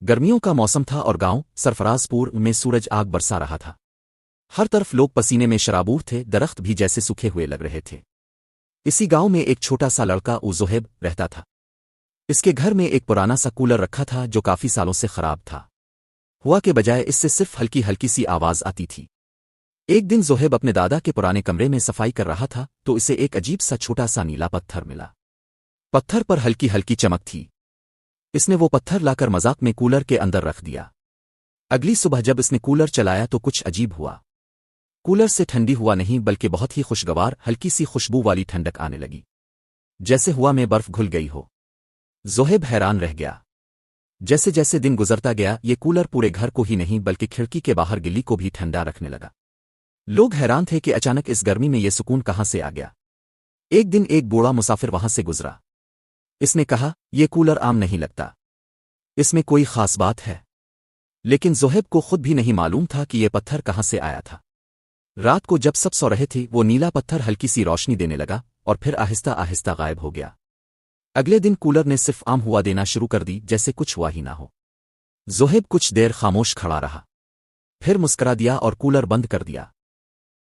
گرمیوں کا موسم تھا اور گاؤں سرفراز پور میں سورج آگ برسا رہا تھا۔ ہر طرف لوگ پسینے میں شرابور تھے، درخت بھی جیسے سوکھے ہوئے لگ رہے تھے۔ اسی گاؤں میں ایک چھوٹا سا لڑکا زہیب رہتا تھا۔ اس کے گھر میں ایک پرانا سا کولر رکھا تھا جو کافی سالوں سے خراب تھا۔ ہوا کے بجائے اس سے صرف ہلکی ہلکی سی آواز آتی تھی۔ ایک دن زہیب اپنے دادا کے پرانے کمرے میں صفائی کر رہا تھا تو اسے ایک عجیب سا چھوٹا سا نیلا پتھر ملا۔ پتھر پر ہلکی ہلکی چمک تھی۔ اس نے وہ پتھر لا کر مذاق میں کولر کے اندر رکھ دیا۔ اگلی صبح جب اس نے کولر چلایا تو کچھ عجیب ہوا۔ کولر سے ٹھنڈی ہوا نہیں بلکہ بہت ہی خوشگوار ہلکی سی خوشبو والی ٹھنڈک آنے لگی، جیسے ہوا میں برف گھل گئی ہو۔ زہیب حیران رہ گیا۔ جیسے جیسے دن گزرتا گیا یہ کولر پورے گھر کو ہی نہیں بلکہ کھڑکی کے باہر گلی کو بھی ٹھنڈا رکھنے لگا۔ لوگ حیران تھے کہ اچانک اس گرمی میں یہ سکون کہاں سے آ گیا۔ ایک دن ایک بوڑھا مسافر وہاں سے گزرا۔ اس نے کہا، یہ کولر عام نہیں لگتا، اس میں کوئی خاص بات ہے۔ لیکن زہیب کو خود بھی نہیں معلوم تھا کہ یہ پتھر کہاں سے آیا تھا۔ رات کو جب سب سو رہے تھے وہ نیلا پتھر ہلکی سی روشنی دینے لگا اور پھر آہستہ آہستہ غائب ہو گیا۔ اگلے دن کولر نے صرف عام ہوا دینا شروع کر دی جیسے کچھ ہوا ہی نہ ہو۔ زہیب کچھ دیر خاموش کھڑا رہا، پھر مسکرا دیا اور کولر بند کر دیا۔